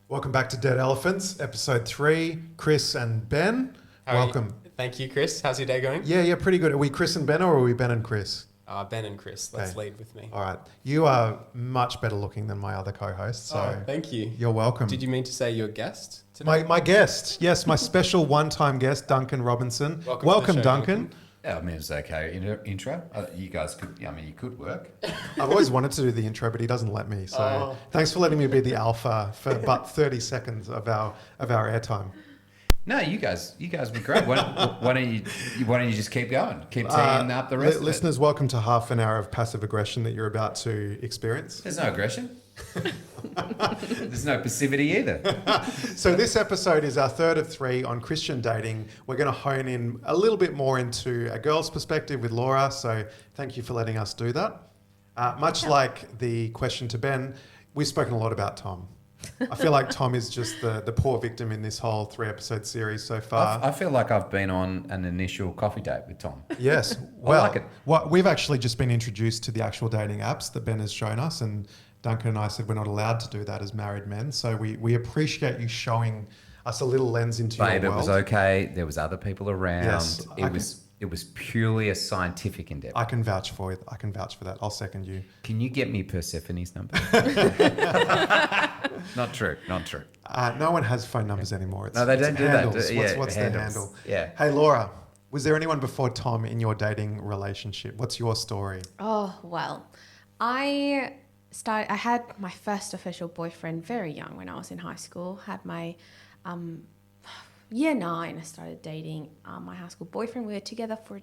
Welcome back to Dead Elephants, episode 3. Chris and Ben, How are you? welcome. Thank you, Chris. How's your day going? Yeah, pretty good. Are we Chris and Ben or are we Ben and Chris? Ben and Chris, let's Okay. lead with me. All right. You are much better looking than my other co-hosts, so Thank you. you're welcome. Did you mean to say you're a guest today? My guest, yes, my special one-time guest, Duncan Robinson. Welcome to the show, Duncan. Yeah, I mean, it was okay. Intro. You guys could, you could work. I've always wanted to do the intro, but he doesn't let me. So thanks for letting me be the alpha for about 30 seconds of our airtime. No, you guys were great. Why don't you just keep going? Keep teeing up the rest of it. Listeners, welcome to half an hour of passive aggression that you're about to experience. There's no aggression. There's no passivity either. So this episode is our third of 3 on Christian dating. We're going to hone in a little bit more into a girl's perspective with Laura. So thank you for letting us do that. Much like the question to Ben, we've spoken a lot about Tom. I feel like Tom is just the poor victim in this whole 3-episode series so far. I feel like I've been on an initial coffee date with Tom. Yes. Well, like it. We've actually just been introduced to the actual dating apps that Ben has shown us, and Duncan and I said we're not allowed to do that as married men. So we appreciate you showing us a little lens into Babe, your it world. was okay. There was other people around. Yes, It was purely a scientific endeavor. I can vouch for it. I can vouch for that. I'll second you. Can you get me Persephone's number? Not true. No one has phone numbers anymore. No, they it's don't do that. handles. What's their handles. handle? Yeah. Hey, Laura, was there anyone before Tom in your dating relationship? What's your story? Oh, well, I had my first official boyfriend very young when I was in high school. Had my year 9, I started dating my high school boyfriend. We were together for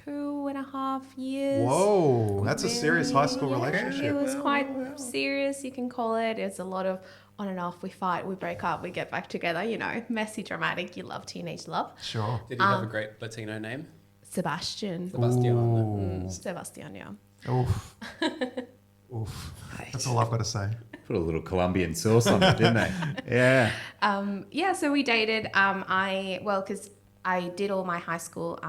2.5 years. Whoa, that's a serious high school Yeah, relationship. It was quite serious, you can call it. It's a lot of on and off. We fight, we break up, we get back together, messy, dramatic. You love teenage love. Sure. Did he have a great Latino name? Sebastian. Sebastian. Sebastian, yeah. Oof. Oof. That's all I've got to say. Put a little Colombian sauce on it, didn't they? Yeah. Yeah, so we dated. Because I did all my high school,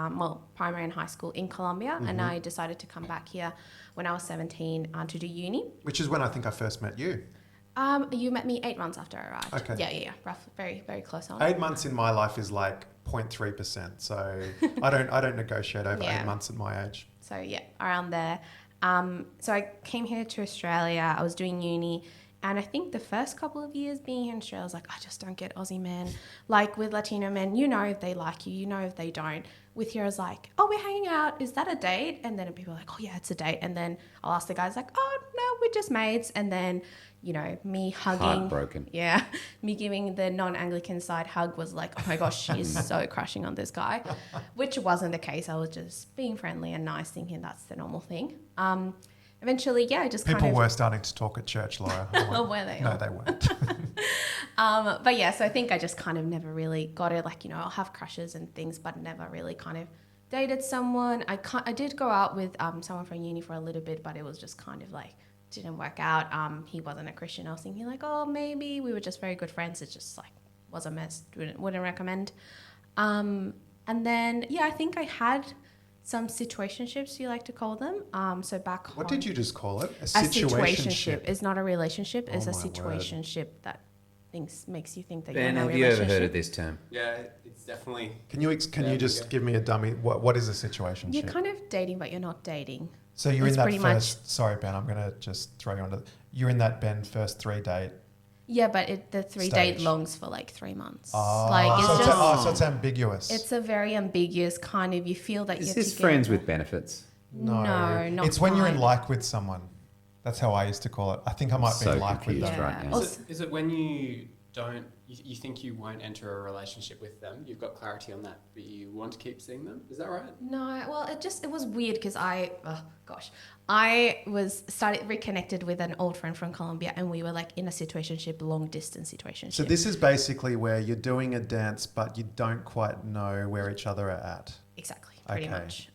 primary and high school in Colombia, and I decided to come back here when I was 17 to do uni. Which is when I think I first met you. You met me 8 months after I arrived. Okay. Yeah, roughly, very, very close on. 8 months in my life is like 0.3%. So I don't negotiate over 8 months at my age. So yeah, around there. So I came here to Australia. I was doing uni. And I think the first couple of years being here in Australia, I was like, I just don't get Aussie men. Like with Latino men, if they like you, if they don't. With here, I was like, oh, we're hanging out. Is that a date? And then people are like, oh, yeah, it's a date. And then I'll ask the guys like, oh, no, we're just mates. And then, me hugging. Heartbroken. Yeah. Me giving the non-Anglican side hug was like, oh my gosh, she is so crushing on this guy, which wasn't the case. I was just being friendly and nice, thinking that's the normal thing. Eventually, I just People kind of... were starting to talk at church, Laura. Were they? No, they weren't. But yeah, so I think I just kind of never really got it. Like, I'll have crushes and things, but never really kind of dated someone. I did go out with someone from uni for a little bit, but it was just kind of like, didn't work out. He wasn't a Christian. I was thinking like, oh, maybe we were just very good friends. It just like was a mess. Wouldn't recommend. And then, I think I had some situationships, you like to call them. So back home. What did you just call it? A A situationship. situationship is not a relationship. It's Oh, a my word. situationship that makes you think that Ben, you're in a have you ever relationship. heard of this term? Yeah, it's definitely... Can you just give me a dummy? What is a situationship? You're kind of dating, but you're not dating. So you're it's in that pretty first... Sorry, Ben, I'm going to just throw you under... You're in that Ben first 3 date. Yeah, but the 3-date Stage. longs for like 3 months. Oh, Like it's so it's ambiguous. it's a very ambiguous kind of. You feel that Is you're this together. friends with benefits? No, not It's when you're in quite. like with someone. That's how I used to call it. I think I might be So in like with confused them. right now. Is it when you don't... You think you won't enter a relationship with them? You've got clarity on that, but you want to keep seeing them? Is that right? No, well, it was weird because I reconnected with an old friend from Colombia, and we were like in a situationship, long distance situationship. So this is basically where you're doing a dance, but you don't quite know where each other are at. Exactly, pretty Okay. much.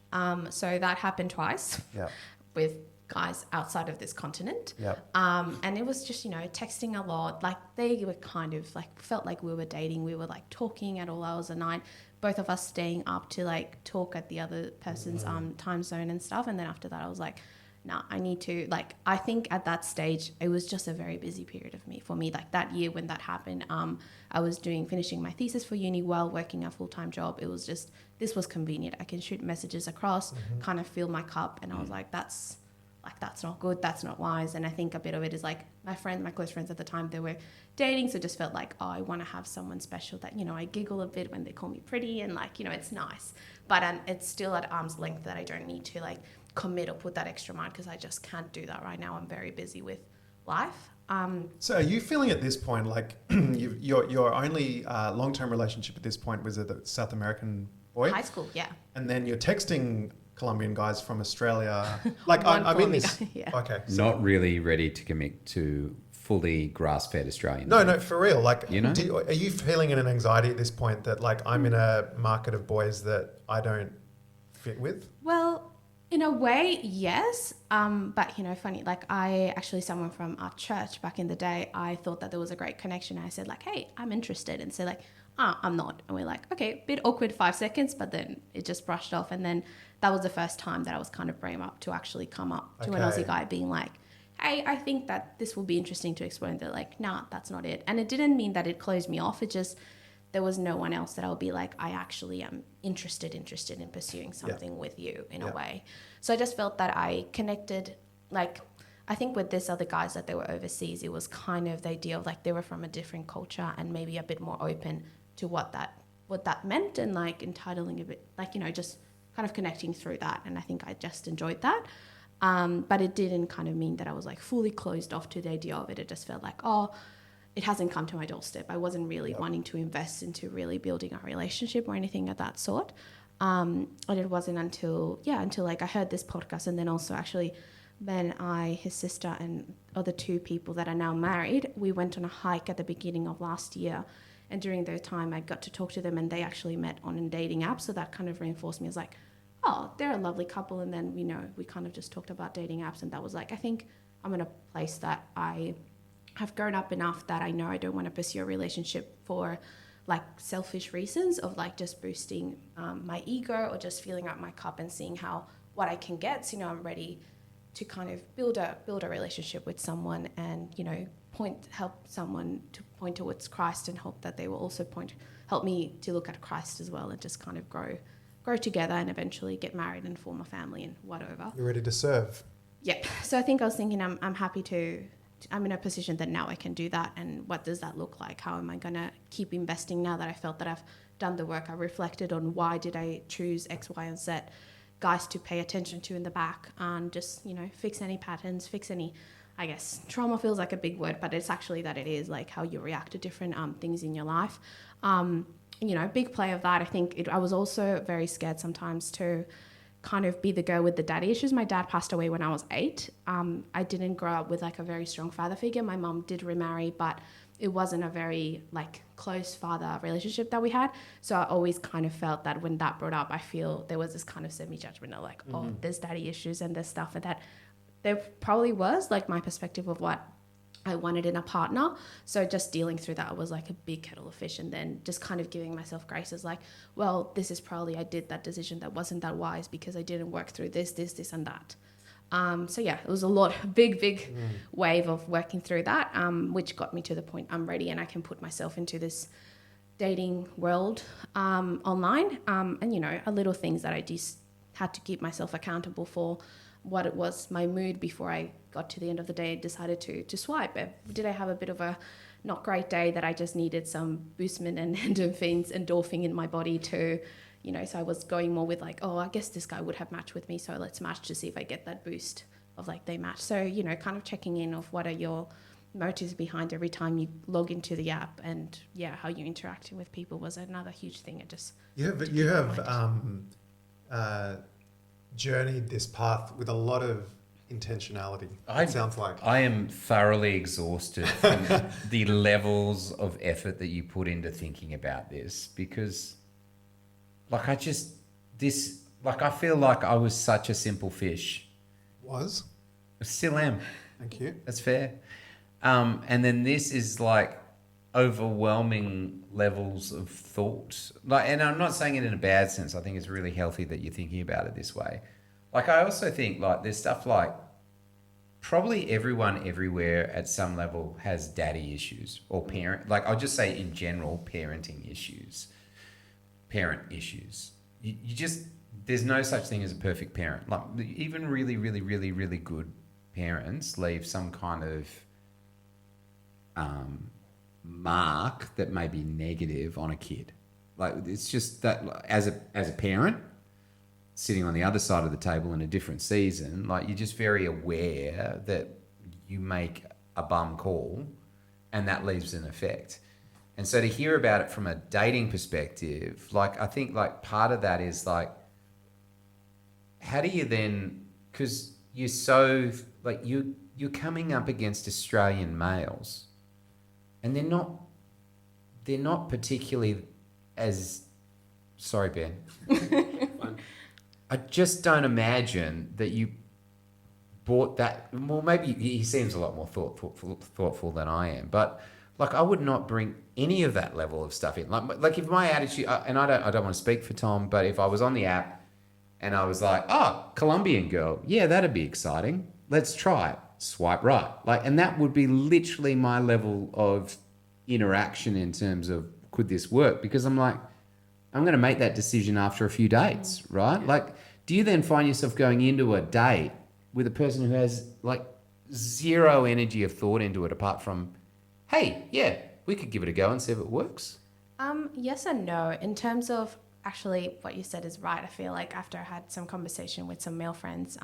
So that happened twice Yeah. with guys outside of this continent. Yep. And it was just, texting a lot. Like they were kind of like, felt like we were dating. We were like talking at all hours of the night, both of us staying up to like talk at the other person's time zone and stuff. And then after that, I was like, nah, I need to, like, I think at that stage, it was just a very busy period for me. Like that year when that happened, I was finishing my thesis for uni while working a full-time job. It was just, this was convenient. I can shoot messages across, kind of fill my cup. And I was like, that's not good. That's not wise. And I think a bit of it is like my close friends at the time, they were dating. So it just felt like, oh, I want to have someone special that, you know, I giggle a bit when they call me pretty and like, you know, it's nice. But it's still at arm's length that I don't need to like commit or put that extra mind because I just can't do that right now. I'm very busy with life. So are you feeling at this point like your only long-term relationship at this point was a South American boy? High school, yeah. And then you're texting Colombian guys from Australia. Like One I'm in Colombian this. guy, yeah. Okay. So, Not really ready to commit to fully grass-fed Australian. no, for real. Like, You know? are you feeling an anxiety at this point that like I'm in a market of boys that I don't fit with? Well, in a way, yes. But, you know, funny, like someone from our church back in the day, I thought that there was a great connection. I said like, hey, I'm interested. And so like, I'm not. And we're like, okay, bit awkward 5 seconds, but then it just brushed off. And then that was the first time that I was kind of brave up to actually come up to an Okay. Aussie guy being like, hey, I think that this will be interesting to explore. And they're like, nah, that's not it. And it didn't mean that it closed me off. It just, there was no one else that I would be like, I actually am interested in pursuing something with you in a way. So I just felt that I connected, like, I think with this other guys that they were overseas, it was kind of the idea of like they were from a different culture and maybe a bit more open to what that meant and like entitling a bit, like, you know, just kind of connecting through that. And I think I just enjoyed that. But it didn't kind of mean that I was like fully closed off to the idea of it. It just felt like, oh, it hasn't come to my doorstep. I wasn't really wanting to invest into really building a relationship or anything of that sort. And it wasn't until like I heard this podcast, and then also actually Ben, his sister, and other two people that are now married, we went on a hike at the beginning of last year. And during their time, I got to talk to them, and they actually met on a dating app. So that kind of reinforced me as like, oh, they're a lovely couple. And then we kind of just talked about dating apps, and that was like, I think I'm in a place that I have grown up enough that I know I don't want to pursue a relationship for like selfish reasons of like just boosting my ego or just filling up my cup and seeing what I can get. So, you know, I'm ready to kind of build a relationship with someone and, you know, help someone to point towards Christ and hope that they will also help me to look at Christ as well and just kind of grow together and eventually get married and form a family and whatever. You're ready to serve. Yeah. So I think I was thinking I'm happy I'm in a position that now I can do that. And what does that look like? How am I going to keep investing now that I felt that I've done the work? I reflected on why did I choose X, Y, and Z guys to pay attention to in the back and just, you know, fix any patterns, fix any, I guess, trauma feels like a big word, but it's actually that it is like how you react to different things in your life. You know, big play of that. I think I was also very scared sometimes to kind of be the girl with the daddy issues. My dad passed away when I was 8. I didn't grow up with like a very strong father figure. My mum did remarry, but it wasn't a very like close father relationship that we had. So I always kind of felt that when that brought up, I feel there was this kind of semi-judgment of like, oh, there's daddy issues and there's stuff, and that there probably was like my perspective of what I wanted in a partner. So just dealing through that was like a big kettle of fish, and then just kind of giving myself grace as like, well, this is probably I did that decision that wasn't that wise because I didn't work through this and that. So yeah, it was a lot, big wave of working through that, which got me to the point I'm ready and I can put myself into this dating world online. And you know, a little things that I just had to keep myself accountable for. What it was, my mood before I got to the end of the day, decided to swipe. Did I have a bit of a not great day that I just needed some boostment and endorphin in my body to, you know, so I was going more with like, oh, I guess this guy would have matched with me, so let's match to see if I get that boost of like they match. So, you know, kind of checking in of what are your motives behind every time you log into the app, and yeah, how you're interacting with people was another huge thing. It just You have journeyed this path with a lot of intentionality. It sounds like. I am thoroughly exhausted from the levels of effort that you put into thinking about this, because like I feel like I was such a simple fish. Was. I still am. Thank you. That's fair. And then this is like overwhelming levels of thought. Like, and I'm not saying it in a bad sense. I think it's really healthy that you're thinking about it this way. Like, I also think like there's stuff like probably everyone everywhere at some level has daddy issues or parent. Like I'll just say in general, parenting issues, parent issues. You just there's no such thing as a perfect parent. Like even really, really, really, really good parents leave some kind of mark that may be negative on a kid. Like it's just that as a parent sitting on the other side of the table in a different season, like you're just very aware that you make a bum call and that leaves an effect. And so to hear about it from a dating perspective, like I think like part of that is like, how do you then, because you're so like you're coming up against Australian males and they're not particularly as, sorry Ben, Fine. I just don't imagine that you bought that. Well, maybe he seems a lot more thoughtful than I am, but like I would not bring any of that level of stuff in. Like if my attitude, and I don't want to speak for Tom, but if I was on the app and I was like, oh, Colombian girl, yeah, that'd be exciting. Let's try it. Swipe right. Like, and that would be literally my level of interaction in terms of could this work? Because I'm like, I'm going to make that decision after a few dates, right? Like, do you then find yourself going into a date with a person who has like zero energy of thought into it apart from, hey, yeah, we could give it a go and see if it works? Yes and no. In terms of actually what you said is right. I feel like after I had some conversation with some male friends,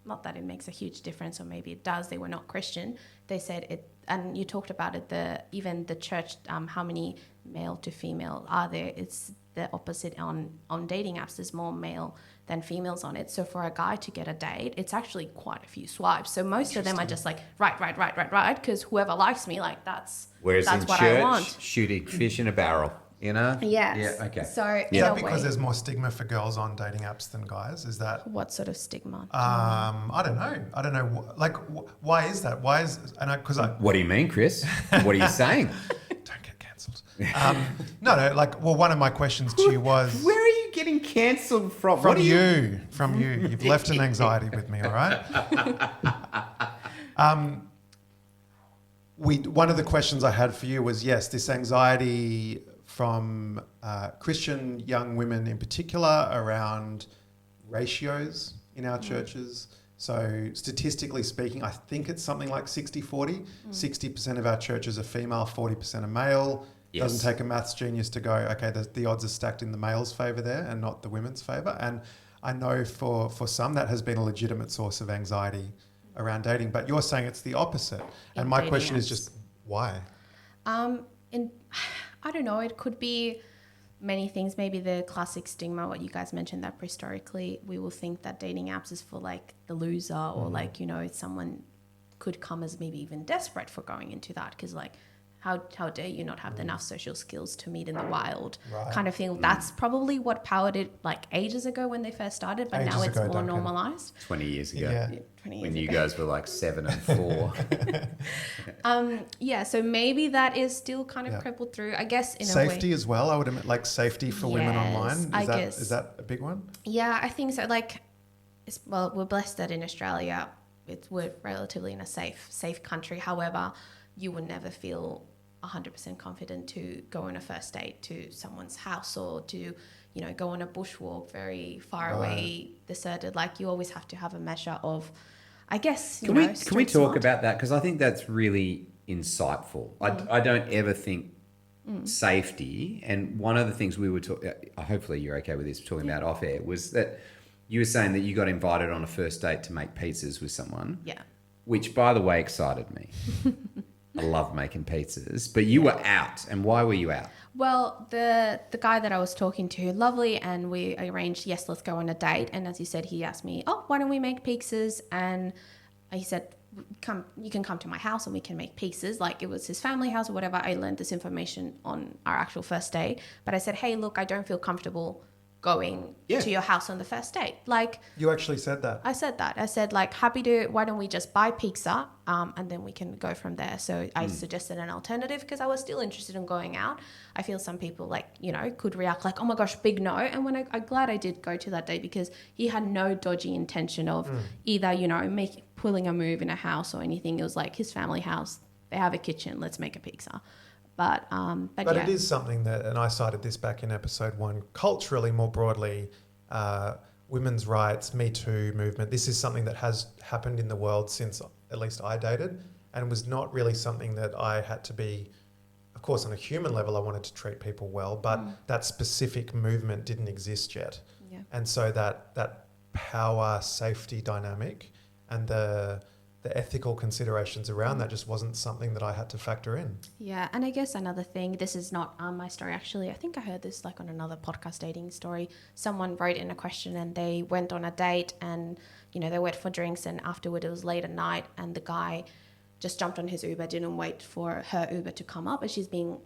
not that it makes a huge difference, or maybe it does, they were not Christian. They said it, and you talked about it, even the church, how many male to female are there? It's the opposite on dating apps. There's more male than females on it. So for a guy to get a date, it's actually quite a few swipes. So most of them are just like, right, because whoever likes me, like that's Whereas in what church, I want. shooting fish in a barrel, you know? Yes. Yeah, okay. So Is in that a because way, there's more stigma for girls on dating apps than guys? Is that what sort of stigma? I don't know. I don't know. Why is that? Why is because I What do you mean, Chris? What are you saying? don't get cancelled. No. Like, well, one of my questions to you was Where are you getting cancelled from? from What are you. From you. You've left an anxiety with me. All right. One of the questions I had for you was yes, this anxiety from Christian young women in particular around ratios in our churches. So statistically speaking, I think it's something like 60-40. 60% of our churches are female, 40% are male. Yes. Doesn't take a maths genius to go, okay, the odds are stacked in the male's favour there and not the women's favour. And I know for some that has been a legitimate source of anxiety around dating, but you're saying it's the opposite. And In my dating question is apps. just why? I don't know. It could be many things. Maybe the classic stigma, what you guys mentioned, that historically we will think that dating apps is for like the loser, or like, someone could come as maybe even desperate for going into that, because like how dare you not have enough social skills to meet in the wild, Right. kind of thing. That's probably what powered it like ages ago when they first started, but now Ages it's ago, more Duncan. normalized. 20 years ago. Yeah. 20 When years you ago. guys were like 7 and 4. Yeah, so maybe that is still kind of Yeah. crippled through, I guess, in a Safety way. as well, I would admit, like safety for women Yes, online. I Is that guess. is that a big one? Yeah, I think so. Like, well, we're blessed that in Australia, we're relatively in a safe country. However, you would never feel 100% confident to go on a first date to someone's house, or to, go on a bushwalk very far away, deserted. Like, you always have to have a measure of, I guess, Can we street talk smart. about that? Because I think that's really insightful. I don't ever think safety, and one of the things we were talking, hopefully you're okay with this, talking about off air, was that you were saying that you got invited on a first date to make pizzas with someone, Yeah. which by the way excited me. I love making pizzas, but you were out. And why were you out? Well, the guy that I was talking to, lovely, and we arranged, yes, let's go on a date. And as you said, he asked me, oh, why don't we make pizzas? And he said, you can come to my house and we can make pizzas. Like, it was his family house or whatever. I learned this information on our actual first date. But I said, hey, look, I don't feel comfortable going Yeah. to your house on the first date. Like, You actually said that. I said that. I said, like, why don't we just buy pizza and then we can go from there. So I suggested an alternative because I was still interested in going out. I feel some people, like, could react like, oh my gosh, big no. And when I'm glad I did go to that date, because he had no dodgy intention of either, pulling a move in a house or anything. It was like his family house. They have a kitchen. Let's make a pizza. But yeah. it is something that, and I cited this back in episode 1, culturally, more broadly, women's rights, Me Too movement, this is something that has happened in the world since at least I dated, and was not really something that I had to be, of course, on a human level, I wanted to treat people well, but that specific movement didn't exist yet. Yeah. And so that power safety dynamic and the ethical considerations around that just wasn't something that I had to factor in. Yeah, and I guess another thing, this is not my story actually. I think I heard this like on another podcast dating story. Someone wrote in a question and they went on a date and, you know, they went for drinks and afterward it was late at night and the guy just jumped on his Uber, didn't wait for her Uber to come up, and she's being,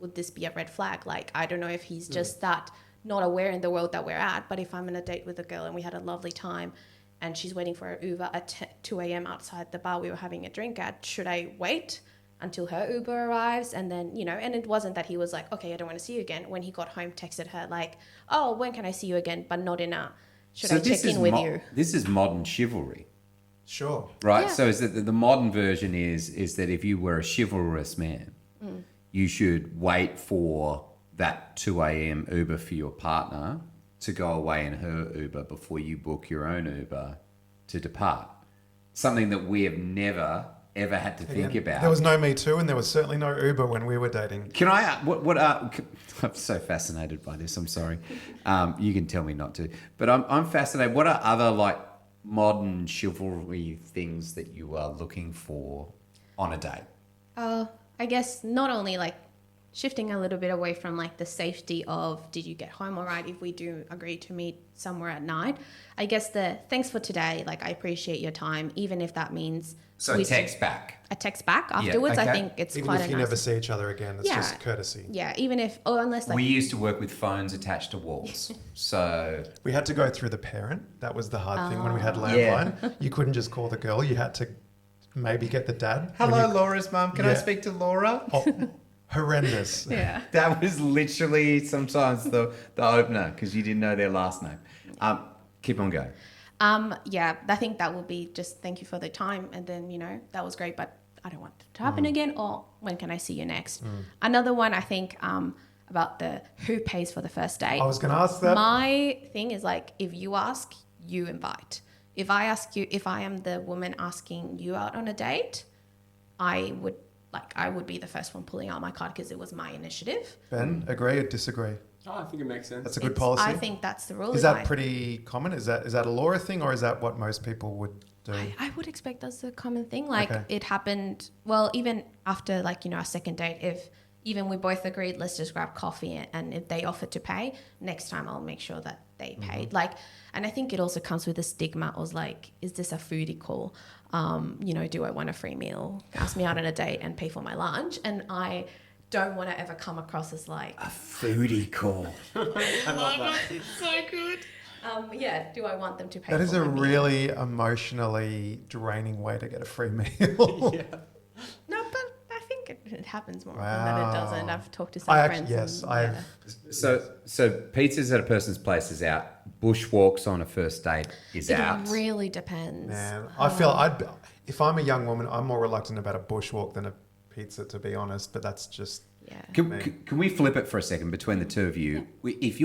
would this be a red flag? Like, I don't know if he's just that not aware in the world that we're at, but if I'm on a date with a girl and we had a lovely time and she's waiting for her Uber at 2 a.m. outside the bar we were having a drink at, should I wait until her Uber arrives? And then, you know, and it wasn't that he was like, okay, I don't want to see you again. When he got home, texted her like, oh, when can I see you again? But not in a, should I check in with you? This is modern chivalry, Sure. right? Yeah. So is that the modern version is that if you were a chivalrous man, you should wait for that 2 a.m. Uber for your partner to go away in her Uber before you book your own Uber to depart. Something that we have never, ever had to think Again, about. There was no Me Too and there was certainly no Uber when we were dating. Can I, I'm so fascinated by this, I'm sorry. You can tell me not to. But I'm fascinated. What are other like modern chivalry things that you are looking for on a date? I guess not only like shifting a little bit away from like the safety of did you get home all right if we do agree to meet somewhere at night. I guess the thanks for today, like I appreciate your time, even if that means So text back. a text back afterwards. okay. I think it's Even quite if a you nice. never see each other again, it's Yeah. just courtesy. Yeah, even if unless like We used to work with phones attached to walls. So We had to go through the parent. That was the hard thing when we had Yeah. landline. You couldn't just call the girl. You had to maybe get the dad. hello, Laura's mum. Can I Yeah. speak to Laura? Oh, horrendous. yeah. That was literally sometimes the opener because you didn't know their last name. Keep on going. Yeah, I think that will be just thank you for the time, and then you know that was great, but I don't want it to happen again. Or when can I see you next? Another one I think about the who pays for the first date. I was going to ask that. My thing is like if you ask, you invite. If I ask you, if I am the woman asking you out on a date, I would be the first one pulling out my card because it was my initiative. Ben, agree or disagree? Oh, I think it makes sense. That's a good It's- policy. I think that's the rule. Is if that I- pretty common? Is that a Laura thing or is that what most people would do? I would expect that's a common thing. Like Okay. it happened. Well, even after like you know our second date, if even we both agreed, let's just grab coffee, and if they offered to pay, next time I'll make sure that they paid. Like, and I think it also comes with the stigma of like, is this a foodie call? You know, do I want a free meal? Ask me out on a date and pay for my lunch, and I don't want to ever come across as like, Foodie call. I love that. so good. Yeah, do I want them to pay? That is for a my meal? really emotionally draining way to get a free meal. Yeah. No, but I think it happens more often Wow. than it doesn't. I've talked to some I friends. actually, yes, and, I've. yeah. So pizzas at a person's place is out. Bushwalks on a first date is It out. really depends. Man, I feel if I'm a young woman, I'm more reluctant about a bushwalk than a pizza, to be honest. But that's just Yeah. Can we flip it for a second between the two of you? If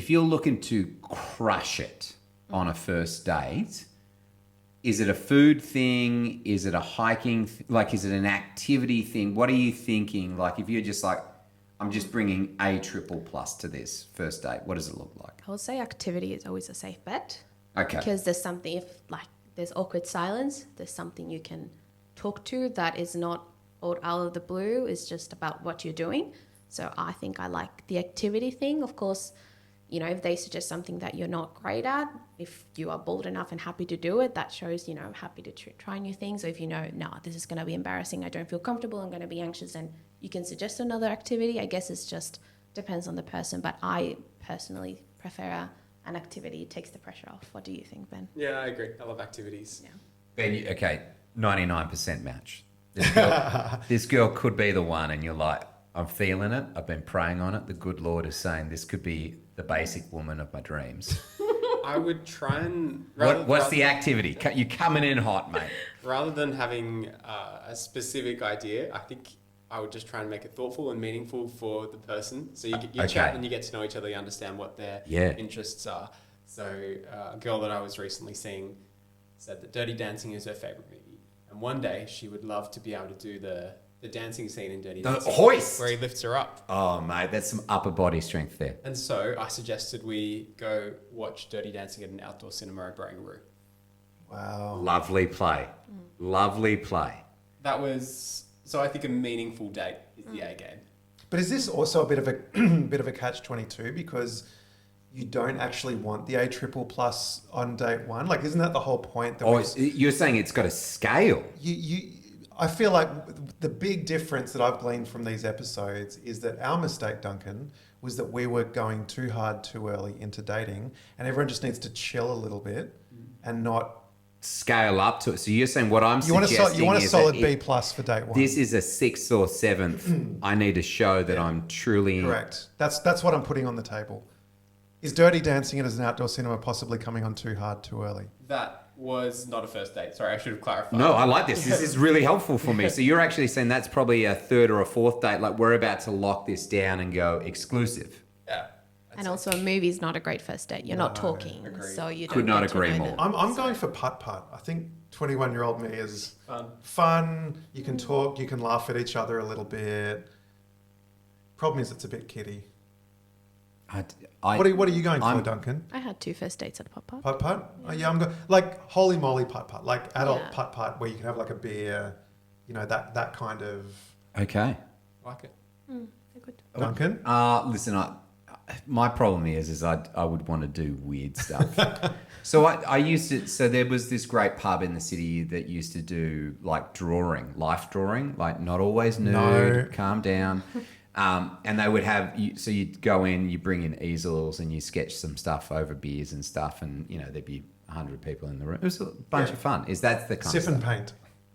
you're looking to crush it on a first date, is it a food thing? Is it a hiking? Like, is it an activity thing? What are you thinking? Like, if you're just like, I'm just bringing a triple plus to this first date, what does it look like? I would say activity is always a safe bet Okay. because there's something, if like there's awkward silence, there's something you can talk to that is not all out of the blue, it's just about what you're doing. So I think I like the activity thing. Of course, you know, if they suggest something that you're not great at, if you are bold enough and happy to do it, that shows, you know, I'm happy to try new things. Or if you know, no, this is going to be embarrassing, I don't feel comfortable, I'm going to be anxious, and you can suggest another activity. I guess it's just depends on the person, but I personally prefer an activity. It takes the pressure off. What do you think, Ben? Yeah, I agree. I love activities. Yeah. Ben, okay, 99% match. This girl could be the one, and you're like, I'm feeling it. I've been praying on it. The good Lord is saying this could be the basic woman of my dreams. I would try and What's the activity? You're coming in hot, mate. rather than having a specific idea, I think I would just try and make it thoughtful and meaningful for the person. So you Okay. chat and you get to know each other, you understand what their Yeah. interests are. So a girl that I was recently seeing said that Dirty Dancing is her favorite movie, and one day she would love to be able to do the dancing scene in Dirty The Dancing, hoist. where he lifts her up. Oh, mate, that's some upper body strength there. And so I suggested we go watch Dirty Dancing at an outdoor cinema at Barangaroo. Wow. Lovely play. Lovely play. That was, so I think a meaningful date is the A game. But is this also a bit of a bit of a catch-22 because you don't actually want the A triple plus on date one? Like, isn't that the whole point? That Oh, you're saying it's got a scale. I feel like the big difference that I've gleaned from these episodes is that our mistake, Duncan, was that we were going too hard too early into dating, and everyone just needs to chill a little bit and not. Scale up to it. So you're saying what I'm You want suggesting a is solid that B plus for date one. this is a 6th or 7th. I need to show that I'm truly Correct. That's what I'm putting on the table. Is Dirty Dancing as an outdoor cinema possibly coming on too hard too early? That was not a first date. Sorry, I should have clarified. No, I like this. This is really helpful for me. So you're actually saying that's probably a 3rd or a 4th date. Like we're about to lock this down and go exclusive. Yeah. And also, a movie's not a great first date. You're not talking, agreed. so you don't Could not get to agree know more. them. I'm going for putt-putt. I think 21-year-old me is Fun. fun. You can talk. You can laugh at each other a little bit. Problem is, it's a bit kiddie. What are you going for, I'm- Duncan? I had 2 first dates at Pop Pop. Putt-putt? Oh, yeah, I'm going like holy moly putt-putt, like adult Yeah. putt-putt where you can have like a beer, that kind of. Okay. Like it. Good. Duncan? Listen, my problem is I would want to do weird stuff. So I used to. So there was this great pub in the city that used to do like life drawing, like not always nude. No. Calm down. And they would have so you'd go in, you bring in easels, and you sketch some stuff over beers and stuff, and there'd be 100 people in the room. It was a bunch of fun. Is that the kind Sip of and stuff? paint.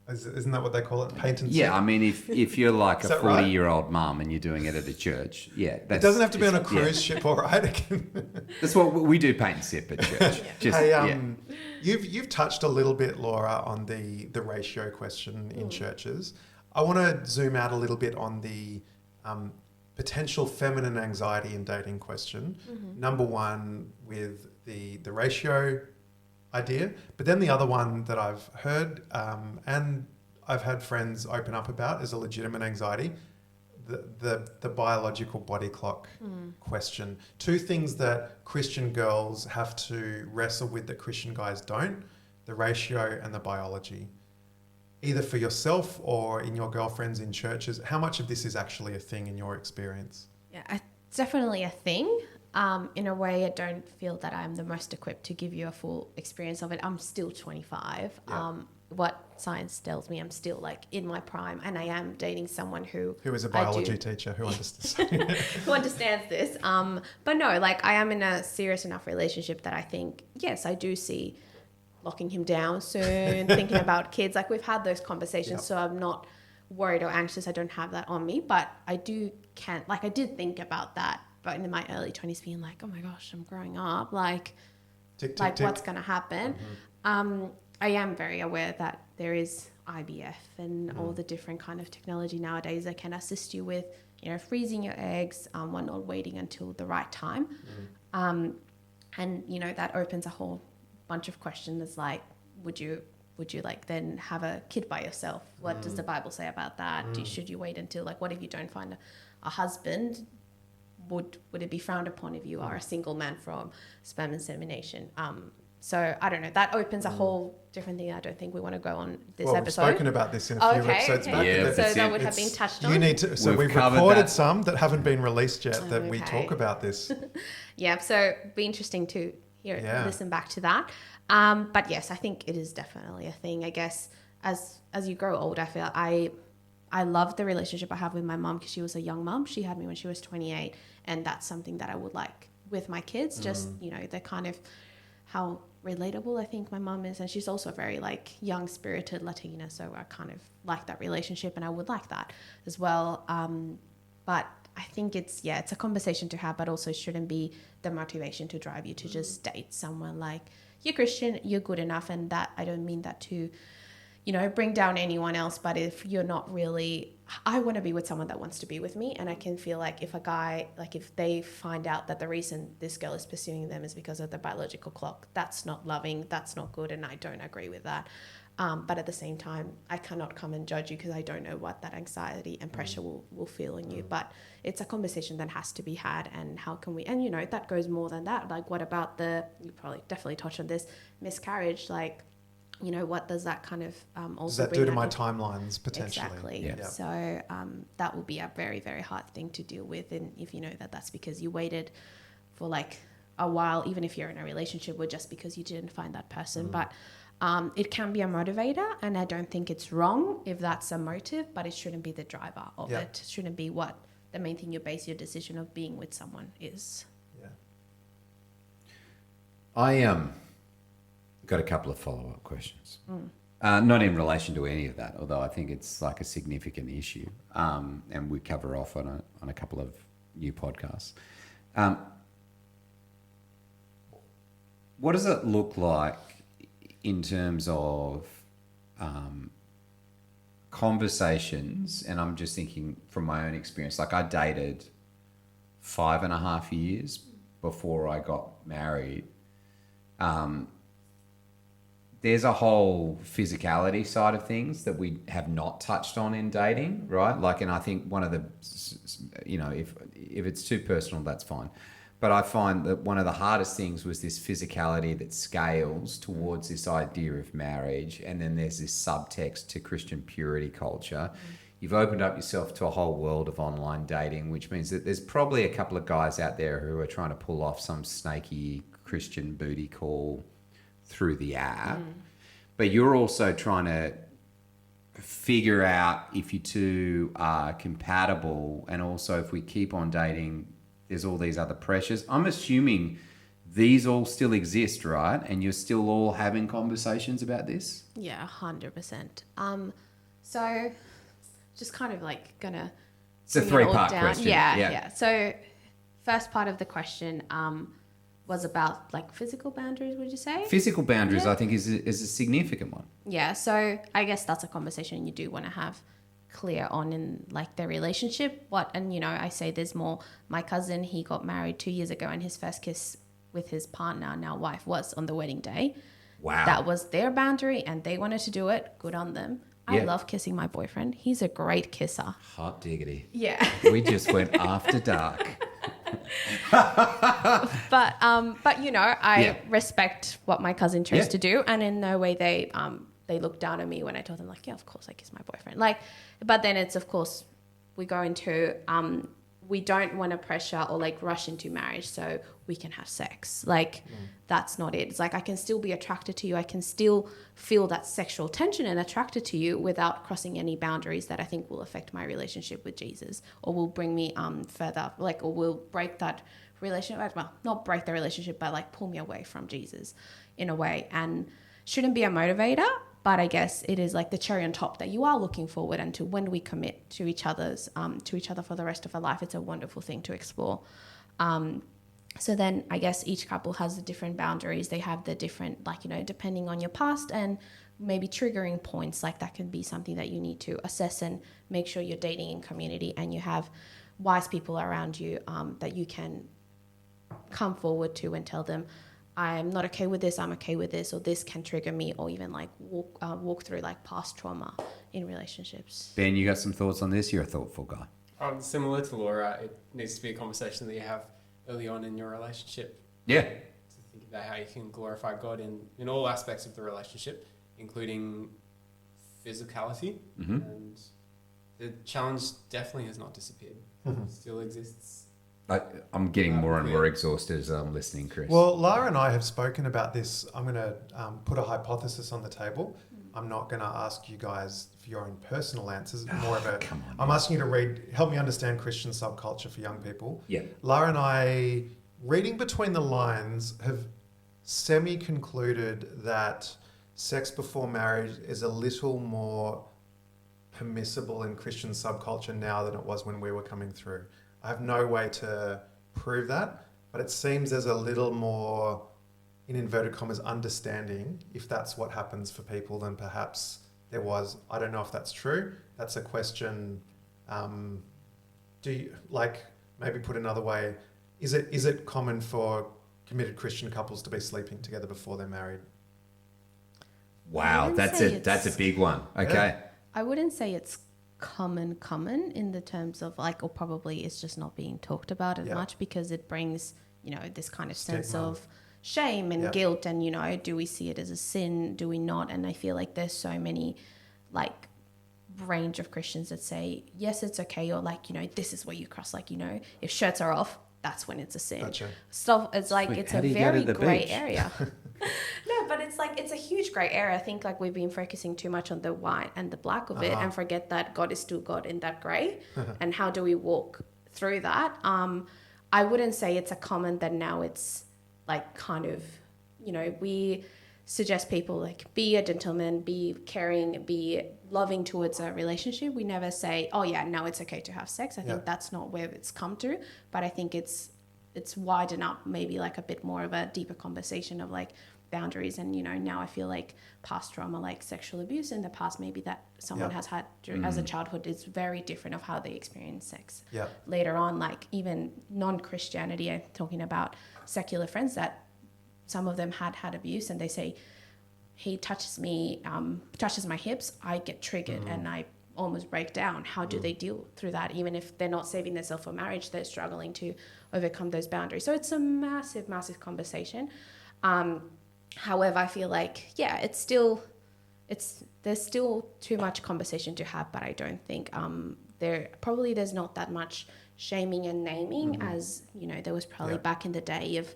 Isn't that what they call it? Paint and sip? Yeah, I mean, if you're like Is a that right? 40-year-old mum and you're doing it at a church, yeah, It doesn't have to be on a yeah. cruise ship, all right? It can- That's what we do, paint and sip at church. Just, Hey, yeah. you've touched a little bit, Laura, on the ratio question in churches. I want to zoom out a little bit on the potential feminine anxiety in dating question. Number one with the ratio idea, but then the other one that I've heard and I've had friends open up about is a legitimate anxiety. The biological body clock question. 2 things that Christian girls have to wrestle with that Christian guys don't: the ratio and the biology. Either for yourself or in your girlfriends in churches, how much of this is actually a thing in your experience? Yeah, it's definitely a thing. In a way, I don't feel that I'm the most equipped to give you a full experience of it. I'm still 25. Yeah. What science tells me, I'm still like in my prime, and I am dating someone who Who is a I do- biology teacher who understands? who understands this. But no, like I am in a serious enough relationship that I think, yes, I do see locking him down soon, thinking about kids. Like we've had those conversations, Yep. so I'm not worried or anxious. I don't have that on me, but I did think about that, but in my early 20s being like, oh my gosh, I'm growing up. Like Tick, tick, like tick. what's going to happen. I am very aware that there is IVF and all the different kind of technology nowadays that can assist you with, freezing your eggs while not waiting until the right time. And, that opens a whole bunch of questions like, would you like then have a kid by yourself? What does the Bible say about that? Should you wait until, like, what if you don't find a husband? Would it be frowned upon if you are a single man from sperm insemination? So I don't know. That opens a whole different thing. I don't think we want to go on this Well, episode. we've spoken about this in a few episodes back. Yeah, but that's so that it. would have been it's- touched on. You need to. So We've we've covered recorded that. some that haven't been released yet that we Okay. talk about this. Yeah, so it'd be interesting to listen back to that. But yes, I think it is definitely a thing. I guess as you grow older, I feel I love the relationship I have with my mom because she was a young mom. She had me when she was 28, and that's something that I would like with my kids. Just the kind of how relatable I think my mom is, and she's also very like young spirited Latina, so I kind of like that relationship, and I would like that as well. But I think it's a conversation to have, but also shouldn't be the motivation to drive you to just date someone. Like, you're Christian, you're good enough, and that I don't mean that to, bring down anyone else. But if you're not really, I want to be with someone that wants to be with me, and I can feel like if a guy, like if they find out that the reason this girl is pursuing them is because of the biological clock, that's not loving, that's not good, and I don't agree with that. But at the same time, I cannot come and judge you because I don't know what that anxiety and pressure will feel in you. But it's a conversation that has to be had. And how can we, and that goes more than that. Like, what about you probably definitely touched on this, miscarriage? Like, what does that kind of also does that do to my timelines potentially? Exactly. Yeah. So that will be a very, very hard thing to deal with. And if you know that that's because you waited for like a while, even if you're in a relationship, or just because you didn't find that person. But it can be a motivator, and I don't think it's wrong if that's a motive, but it shouldn't be the driver of Yeah. it. It shouldn't be what the main thing you base your decision of being with someone is. Yeah. I got a couple of follow-up questions. Not in relation to any of that, although I think it's like a significant issue, and we cover off on a couple of new podcasts. What does it look like in terms of conversations? And I'm just thinking from my own experience, like I dated 5.5 years before I got married. There's a whole physicality side of things that we have not touched on in dating, right? Like, and I think one of the, if it's too personal, that's fine. But I find that one of the hardest things was this physicality that scales towards this idea of marriage. And then there's this subtext to Christian purity culture. You've opened up yourself to a whole world of online dating, which means that there's probably a couple of guys out there who are trying to pull off some snaky Christian booty call through the app. But you're also trying to figure out if you two are compatible, and also if we keep on dating, there's all these other pressures. I'm assuming these all still exist, right? And you're still all having conversations about this? Yeah, 100%. So just kind of like gonna... It's a bring it all 3-part down. question. Yeah. So first part of the question was about like physical boundaries, would you say? Physical boundaries, Yeah. I think, is a significant one. Yeah, so I guess that's a conversation you do want to have clear on in like their relationship. I say there's more. My cousin, he got married 2 years ago, and his first kiss with his partner, now wife, was on the wedding day. Wow. That was their boundary, and they wanted to do it. Good on them. I Yeah. love kissing my boyfriend. He's a great kisser. Hot diggity. Yeah. We just went after dark. But I Yeah. respect what my cousin chose Yeah. to do, and in no way they looked down on me when I told them, like, yeah, of course I kiss my boyfriend. Like, but then it's, of course, we go into we don't want to pressure or like rush into marriage so we can have sex. Like, that's not it. It's like I can still be attracted to you. I can still feel that sexual tension and attracted to you without crossing any boundaries that I think will affect my relationship with Jesus, or will bring me further, like, or will break that relationship. Well, not break the relationship, but like pull me away from Jesus in a way. And shouldn't be a motivator, but I guess it is like the cherry on top that you are looking forward and to when we commit to each other for the rest of our life. It's a wonderful thing to explore. So then I guess each couple has the different boundaries. They have the different, depending on your past and maybe triggering points, like that can be something that you need to assess and make sure you're dating in community and you have wise people around you that you can come forward to and tell them, I'm not okay with this, I'm okay with this, or this can trigger me, or even like walk through like past trauma in relationships. Ben, you got some thoughts on this? You're a thoughtful guy. Similar to Laura, it needs to be a conversation that you have early on in your relationship. Yeah. To think about how you can glorify God in all aspects of the relationship, including physicality. Mm-hmm. And the challenge definitely has not disappeared. It still exists. I'm getting more and more exhausted as I'm listening, Chris. Well, Lara and I have spoken about this. I'm going to put a hypothesis on the table. I'm not going to ask you guys for your own personal answers. More of a, come on, I'm man. asking you to help me understand Christian subculture for young people. Yeah. Lara and I, reading between the lines, have semi-concluded that sex before marriage is a little more permissible in Christian subculture now than it was when we were coming through. I have no way to prove that, but it seems there's a little more, in inverted commas, understanding if that's what happens for people than perhaps there was. I don't know if that's true. That's a question. Do you, like, maybe put another way, is it common for committed Christian couples to be sleeping together before they're married? Wow, wouldn't that's say a it's- big one. Okay. I wouldn't say it's common in the terms of like, or probably it's just not being talked about as Yeah. much because it brings, this kind of sense Stigma. of shame and Yeah. guilt and, do we see it as a sin? Do we not? And I feel like there's so many like range of Christians that say, yes, it's okay. Or like, this is where you cross, like, if shirts are off, that's when it's a sin. Gotcha. Stuff, it's like, Sweet. it's How a do you go to very the grey beach? area. No, but it's like, it's a huge grey area. I think like we've been focusing too much on the white and the black of it and forget that God is still God in that grey. And how do we walk through that? I wouldn't say it's a common that now it's like kind of, we suggest people like be a gentleman, be caring, be loving towards a relationship. We never say, oh yeah, now it's okay to have sex. I Yeah. think that's not where it's come to, but I think it's widen up maybe like a bit more of a deeper conversation of like boundaries. And now I feel like past trauma, like sexual abuse in the past, maybe that someone Yeah. has had as a childhood is very different of how they experience sex Yeah. later on. Like even non-Christianity, I'm talking about secular friends that some of them had abuse, and they say, he touches me, touches my hips, I get triggered and I almost break down. How do they deal through that? Even if they're not saving themselves for marriage, they're struggling to overcome those boundaries. So it's a massive, massive conversation. However, I feel like, yeah, there's still too much conversation to have, but I don't think there's not that much shaming and naming as, there was probably Yeah. back in the day of,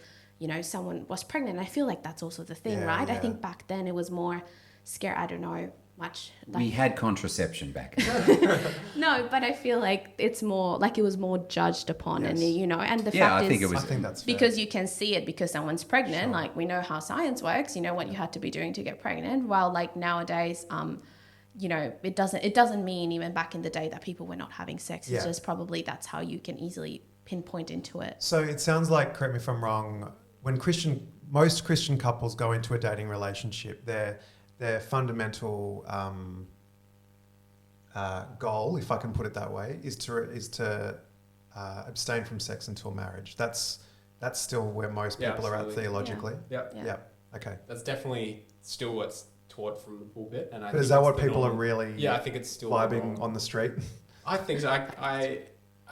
someone was pregnant. I feel like that's also the thing, Yeah, right? I yeah. think back then it was more scary. I don't know much. Like, We had contraception back then. no, but I feel like it's more like it was more judged upon, Yes. and and the Yeah, fact I think is, it was- I think that's fair. because you can see it because someone's pregnant. Sure. Like we know how science works. You know what you had to be doing to get pregnant. While like nowadays, it doesn't mean even back in the day that people were not having sex. It's Yeah. just probably that's how you can easily pinpoint into it. So it sounds like, correct me if I'm wrong, when most Christian couples go into a dating relationship, their fundamental goal, if I can put it that way, is to abstain from sex until marriage. That's still where most Yeah, people are at absolutely. theologically. Yeah. Yeah. Yeah. Okay. That's definitely still what's taught from the pulpit. And I But think is that it's what the people are norm. really Yeah, I think it's still the vibing norm. on the street? I think so.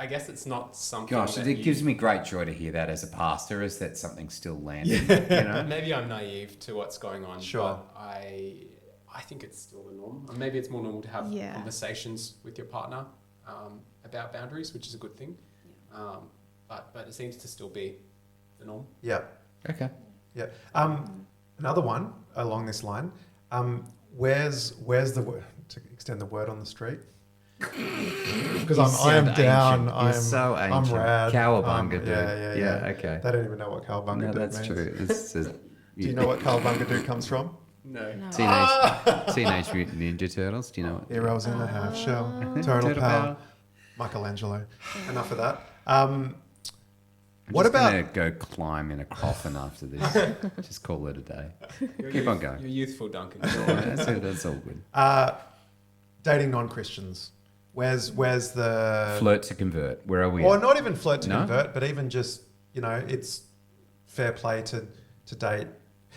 I guess it's not something. Gosh, that it you- gives me great joy to hear that as a pastor, is that something still landing, you know? Maybe I'm naive to what's going on. Sure. But I think it's still the norm. Maybe it's more normal to have Yeah. conversations with your partner about boundaries, which is a good thing. But it seems to still be the norm. Yeah. Okay. Yeah. Another one along this line. Where's the word to extend the word on the street? Because I am down. You're so I'm ancient. rad. Cowabunga, dude. Yeah. Okay. They don't even know what cowabunga No, dude that's means. true. It's just, Do you know what cowabunga dude comes from? No. No. Teenage Mutant Ninja Turtles. Do you know what? Heroes in the half shell. Turtle Turtle power. power. Michelangelo. Enough of that. I'm What just about- gonna go climb in a coffin after this? Just call it a day. Keep on going. You're youthful, Duncan. That's all good. Dating non-Christians. Where's the Flirt to convert. Where are we? or at? not even flirt to No? convert, but even just it's fair play to date.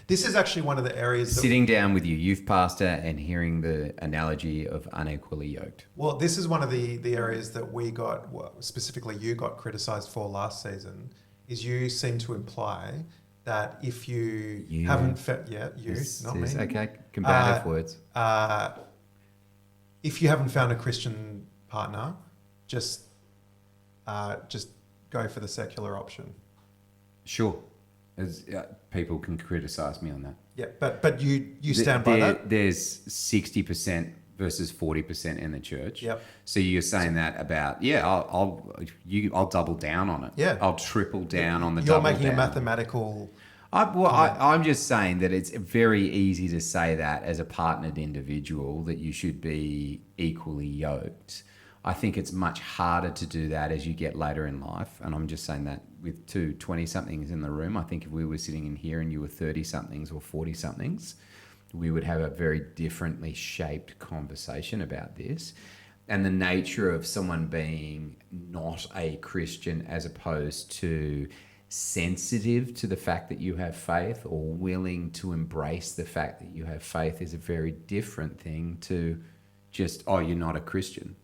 This is actually one of the areas that Sitting down with your youth pastor and hearing the analogy of unequally yoked. Well, this is one of the areas that we got, well, specifically you got criticised for last season, is you seem to imply that if you You. haven't, not me. Okay, combative Uh, words. If you haven't found a Christian partner, just go for the secular option. Sure. People can criticise me on that. Yeah, but you stand by that. There's 60% versus 40% in the church. Yep. So you're saying that about I'll double down on it. Yeah. I'll triple down on the You're double making a down. mathematical. I'm just saying that it's very easy to say that as a partnered individual that you should be equally yoked. I think it's much harder to do that as you get later in life. And I'm just saying that with two 20-somethings in the room. I think if we were sitting in here and you were 30-somethings or 40-somethings, we would have a very differently shaped conversation about this. And the nature of someone being not a Christian as opposed to sensitive to the fact that you have faith or willing to embrace the fact that you have faith is a very different thing to just, oh, you're not a Christian.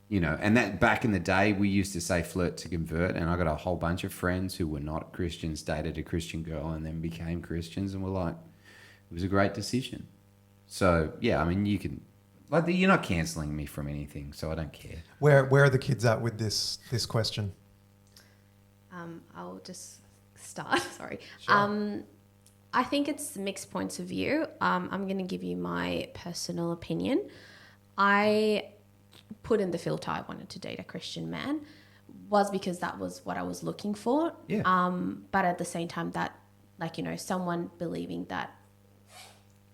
You know, and that back in the day, we used to say flirt to convert, and I got a whole bunch of friends who were not Christians, dated a Christian girl, and then became Christians, and were like, it was a great decision. So, yeah, I mean, you can, like, you're not cancelling me from anything, so I don't care. Where are the kids at with this question? I'll just start. Sorry. Sure. I think it's mixed points of view. I'm going to give you my personal opinion. I put in the filter I wanted to date a Christian man was because that was what I was looking for. Yeah. But at the same time, that, like, you know, someone believing that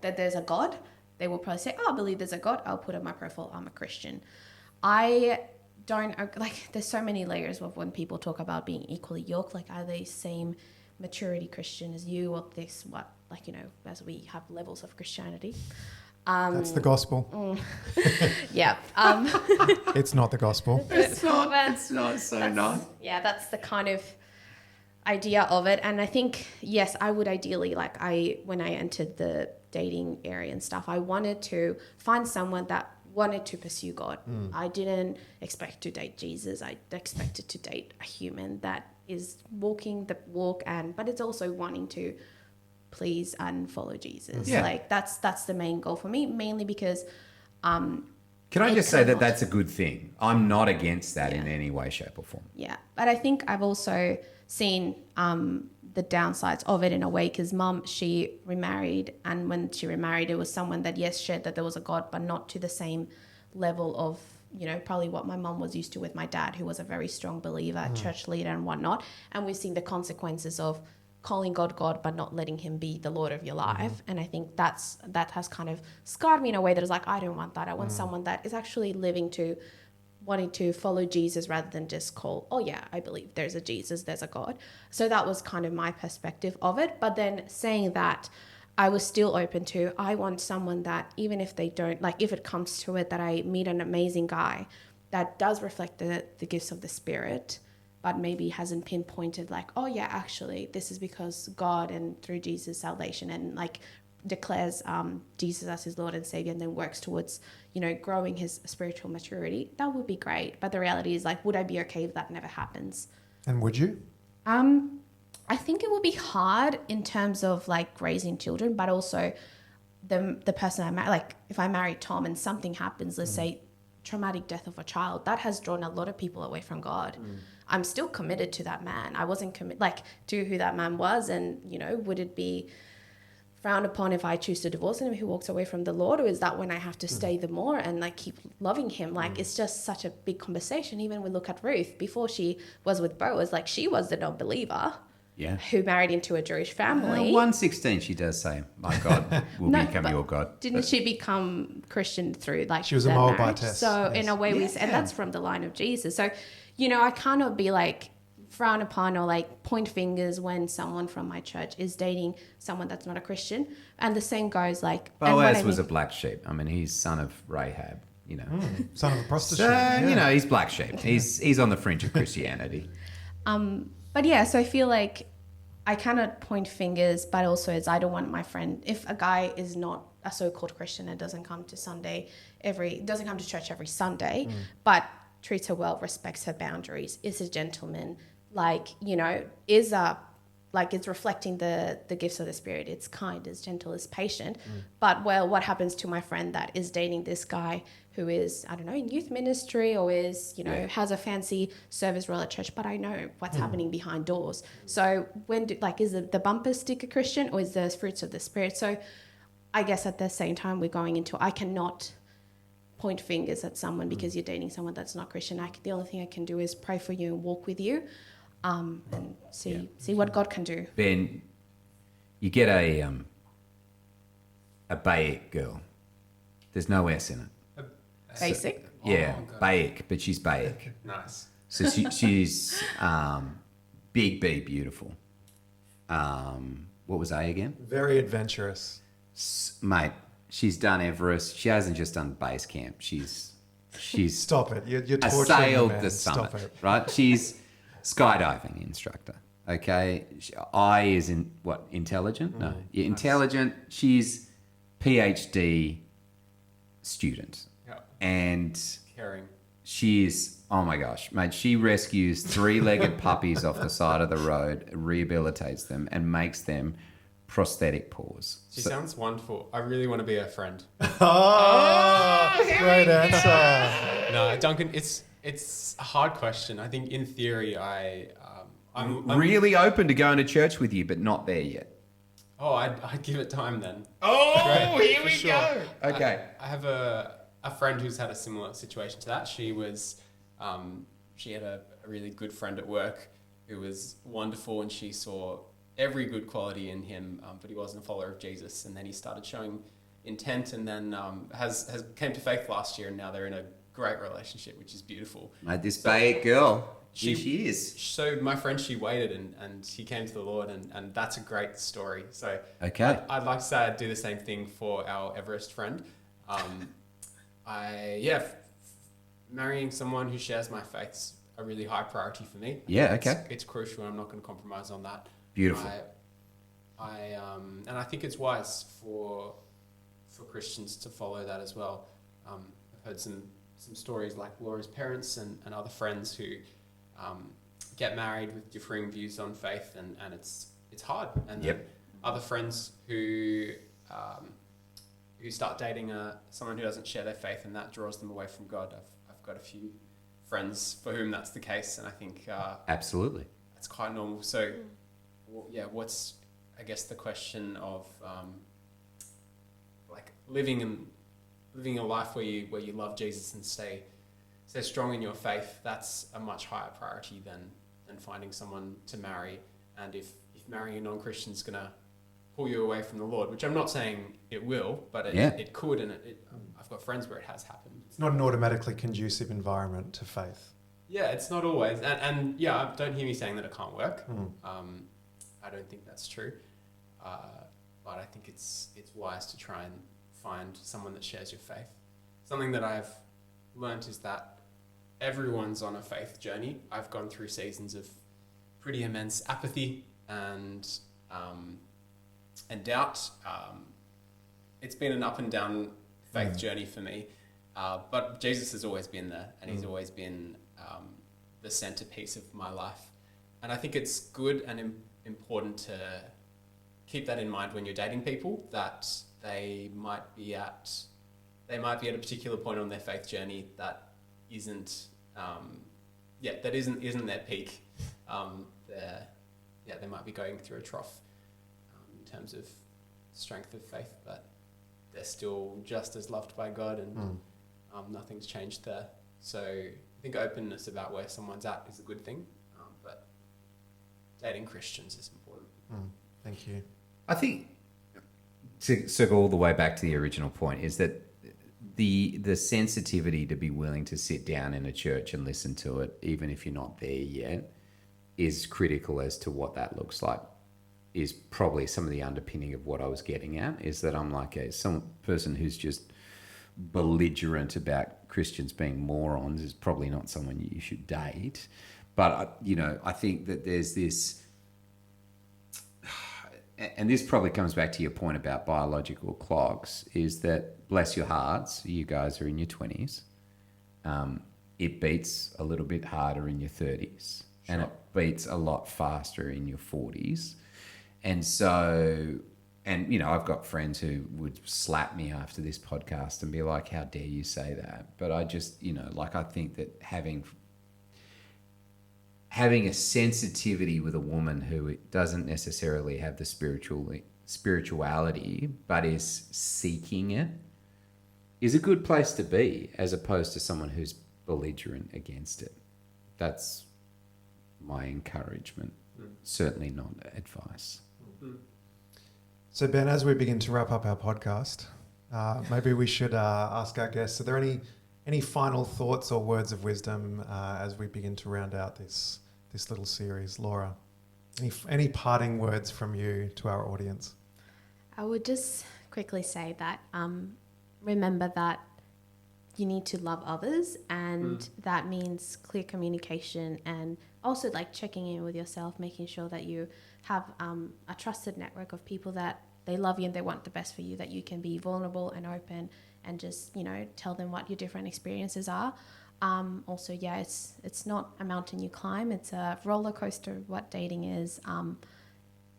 there's a God, they will probably say, oh, I believe there's a God. I'll put in my profile, I'm a Christian. I don't, like, there's so many layers of when people talk about being equally yoked, like, are they same maturity Christian as you, or this, what, like, you know, as we have levels of Christianity. That's the gospel. Yeah. It's not the gospel. It's not so nice. Yeah, that's the kind of idea of it. And I think, yes, I would ideally, like, when I entered the dating area and stuff, I wanted to find someone that wanted to pursue God. I didn't expect to date Jesus. I expected to date a human that is walking the walk, but it's also wanting to please and follow Jesus. Yeah. Like, that's the main goal for me, mainly because Can I just say that that's a good thing? I'm not against that in any way, shape or form. yeah, but I think I've also seen the downsides of it in a way, because Mum, she remarried, and when she remarried, it was someone that, yes, shared that there was a God, but not to the same level of, you know, probably what my mum was used to with my dad, who was a very strong believer, church leader and whatnot. And we've seen the consequences of calling God God, but not letting him be the Lord of your life. And I think that has kind of scarred me in a way that is like, I don't want that. I want someone that is actually wanting to follow Jesus rather than just call, oh yeah, I believe there's a Jesus, there's a God. So that was kind of my perspective of it. But then saying that, I was still open to, I want someone that, even if they don't, like, if it comes to it, that I meet an amazing guy that does reflect the gifts of the Spirit, but maybe hasn't pinpointed like, oh yeah, actually this is because God and through Jesus salvation, and like declares Jesus as his Lord and Savior, and then works towards, you know, growing his spiritual maturity. That would be great. But the reality is, like, would I be okay if that never happens? And would you? I think it would be hard in terms of like raising children, but also the person I marry, like if I marry Tom and something happens, let's say traumatic death of a child, that has drawn a lot of people away from God. I'm still committed to that man. I wasn't committed like to who that man was, and, you know, would it be frowned upon if I choose to divorce him if he walks away from the Lord, or is that when I have to stay the more and like keep loving him? Like, it's just such a big conversation. Even we look at Ruth, before she was with Boaz, like, she was the non-believer. Yeah. Who married into a Jewish family. 1:16, she does say, my God will No, become but your God. Didn't she become Christian through like She was a the Moabitess, marriage? So yes. in a way, Yeah. and that's from the line of Jesus. So, you know, I cannot be like frown upon or like point fingers when someone from my church is dating someone that's not a Christian. And the same goes like... and when Boaz I was a mean- black sheep. I mean, he's son of Rahab, you know. Son of a prostitute. So, yeah. you know, he's black sheep. He's on the fringe of Christianity. But yeah, so I feel like I cannot point fingers, but also as I don't want my friend, if a guy is not a so-called Christian and doesn't come to church every Sunday, but treats her well, respects her boundaries, is a gentleman, like, you know, is it's reflecting the gifts of the Spirit. It's kind, it's gentle, it's patient. But, well, what happens to my friend that is dating this guy who is, I don't know, in youth ministry, or is, you know, has a fancy service role at church, but I know what's happening behind doors. So is the bumper sticker Christian, or is the fruits of the Spirit? So I guess at the same time we're going into, I cannot point fingers at someone because you're dating someone that's not Christian. The only thing I can do is pray for you and walk with you, and see what God can do. Ben, you get a Bay girl. There's no S in it. Basic. Yeah, Oh, God. Bayek, but she's Bayek. Nice. So she's big B, beautiful. What was A again? Very adventurous. Mate, she's done Everest. She hasn't just done base camp. She's Stop it. You're torturing assailed man. the summit, Stop it. right? She's skydiving instructor. Okay, I is in what, intelligent? No, yeah, intelligent. She's PhD student, Yeah. and Caring. she is, oh my gosh, mate, she rescues three-legged puppies off the side of the road, rehabilitates them, and makes them prosthetic paws. She So- sounds wonderful. I really want to be her friend. Oh, great answer. No, Duncan, it's a hard question. I think in theory, I'm really open to going to church with you, but not there yet. Oh, I'd give it time then. Oh, Great, here for we sure. go. Okay. I have a friend who's had a similar situation to that. She was, she had a really good friend at work who was wonderful, and she saw every good quality in him, but he wasn't a follower of Jesus. And then he started showing intent, and then has came to faith last year, and now they're in a great relationship, which is beautiful. Mate, this Bayek girl, She- she is. So my friend, she waited, and he came to the Lord, and that's a great story. So Okay. I'd like to say I'd do the same thing for our Everest friend. Marrying someone who shares my faith's a really high priority for me. Yeah, okay. It's crucial, and I'm not going to compromise on that. Beautiful. And I think it's wise for Christians to follow that as well. I've heard some stories like Laura's parents and other friends who get married with differing views on faith, and it's hard. And then Yep. other friends who start dating someone who doesn't share their faith, and that draws them away from God. I've got a few friends for whom that's the case, and I think Absolutely. that's quite normal. So, what's, I guess, the question of like living a life where you love Jesus and stay strong in your faith. That's a much higher priority than finding someone to marry. And if marrying a non-Christian is going to pull you away from the Lord, which I'm not saying it will, but it could, and I've got friends where it has happened. It's not an automatically conducive environment to faith. Yeah, it's not always, and don't hear me saying that it can't work. I don't think that's true, but I think it's wise to try and find someone that shares your faith. Something that I've learnt is that everyone's on a faith journey. I've gone through seasons of pretty immense apathy and doubt. It's been an up and down faith journey for me, but Jesus has always been there, and he's always been the centerpiece of my life. And I think it's good and important to keep that in mind when you're dating people, that they might be at a particular point on their faith journey that isn't their peak. They might be going through a trough in terms of strength of faith, but they're still just as loved by God, and nothing's changed there. So I think openness about where someone's at is a good thing, but dating Christians is important. Thank you. I think, to circle all the way back to the original point, is that the sensitivity to be willing to sit down in a church and listen to it, even if you're not there yet, is critical as to what that looks like. Is probably some of the underpinning of what I was getting at, is that I'm like some person who's just belligerent about Christians being morons is probably not someone you should date. But, I think that there's this, and this probably comes back to your point about biological clocks, is that, bless your hearts, you guys are in your 20s. It beats a little bit harder in your 30s. Sure. And it beats a lot faster in your 40s. And so, I've got friends who would slap me after this podcast and be like, how dare you say that? But I just, I think that having a sensitivity with a woman who doesn't necessarily have the spirituality, but is seeking it, is a good place to be, as opposed to someone who's belligerent against it. That's my encouragement. Certainly not advice. So Ben, as we begin to wrap up our podcast, maybe we should ask our guests, are there any any final thoughts or words of wisdom as we begin to round out this little series, Laura? Any parting words from you to our audience? I would just quickly say that remember that you need to love others, and that means clear communication, and also like checking in with yourself, making sure that you have a trusted network of people that they love you and they want the best for you, that you can be vulnerable and open and just, you know, tell them what your different experiences are. Also, yeah, it's not a mountain you climb, it's a roller coaster what dating is.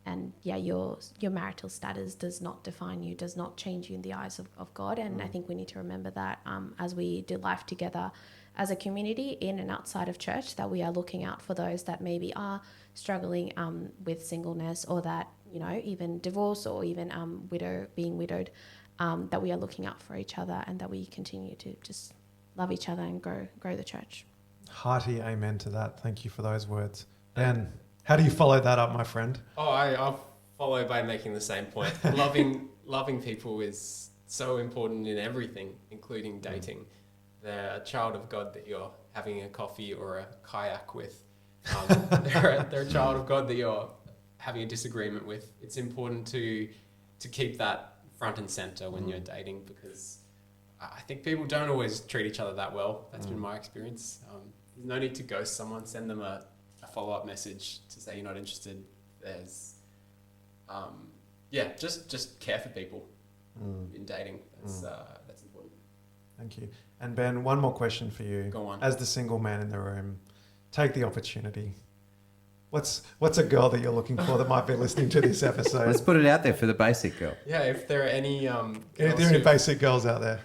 And yeah, your marital status does not define you, does not change you in the eyes of God. And I think we need to remember that as we do life together as a community in and outside of church, that we are looking out for those that maybe are struggling with singleness, or that, you know, even divorce, or even being widowed, that we are looking out for each other, and that we continue to just love each other and grow the church. Hearty amen to that. Thank you for those words. Ben, how do you follow that up, my friend? Oh, I'll follow by making the same point. Loving people is so important in everything, including dating. They're a child of God that you're having a coffee or a kayak with. They're a child of God that you're having a disagreement with. It's important to keep that front and center when you're dating, because I think people don't always treat each other that well. That's been my experience. There's no need to ghost someone. Send them a follow-up message to say you're not interested. There's just care for people in dating. That's important. Thank you. And Ben, one more question for you. Go on. As the single man in the room, take the opportunity. What's a girl that you're looking for that might be listening to this episode? Let's put it out there for the basic girl. Yeah, if there are any Are there any basic girls out there?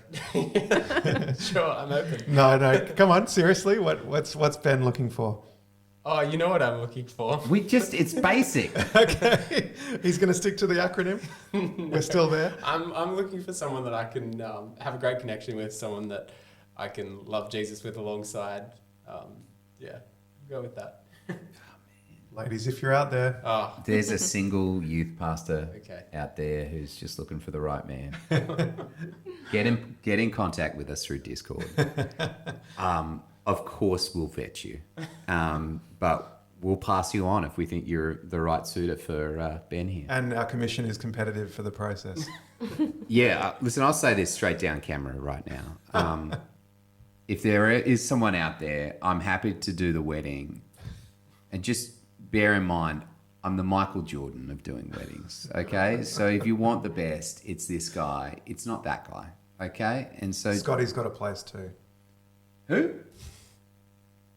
Sure, I'm open. No. Come on, seriously. What's Ben looking for? Oh, you know what I'm looking for. It's basic. Okay, he's going to stick to the acronym. We're still there. I'm looking for someone that I can have a great connection with, someone that I can love Jesus with alongside. Go with that. Ladies, if you're out there, There's a single youth pastor Okay. out there who's just looking for the right man. Get in contact with us through Discord. Of course, we'll vet you, but we'll pass you on if we think you're the right suitor for Ben here. and our commission is competitive for the process. Yeah, listen, I'll say this straight down camera right now. If there is someone out there, I'm happy to do the wedding. And just bear in mind, I'm the Michael Jordan of doing weddings, okay? So if you want the best, it's this guy. It's not that guy, okay? And so... Scotty's got a place too. Who?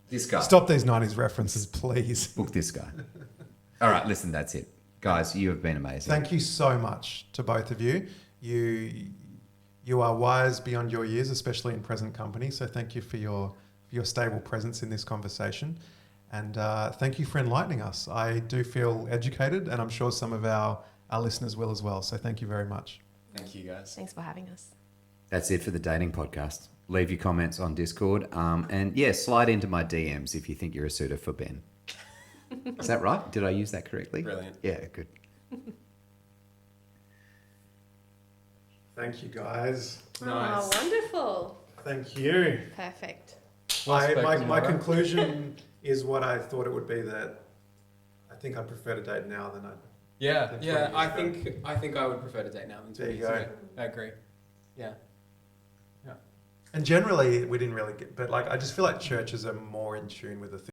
This guy. Stop these 90s references, please. Book this guy. All right, listen, that's it. Guys, you have been amazing. Thank you so much to both of you. You are wise beyond your years, especially in present company. So thank you for your stable presence in this conversation. And thank you for enlightening us. I do feel educated, and I'm sure some of our listeners will as well. So thank you very much. Thank you, guys. Thanks for having us. That's it for the dating podcast. Leave your comments on Discord. And yeah, slide into my DMs if you think you're a suitor for Ben. Is that right? Did I use that correctly? Brilliant. Yeah, good. Thank you, guys. Nice. Oh, wonderful. Thank you. Perfect. Well spoken, My Laura. conclusion is what I thought it would be, that I think I prefer to date now than I... Yeah, That's yeah. right. I think I would prefer to date now than 2 There you years go. ago. I agree. Yeah. And generally, we didn't really get... But like, I just feel like churches are more in tune with the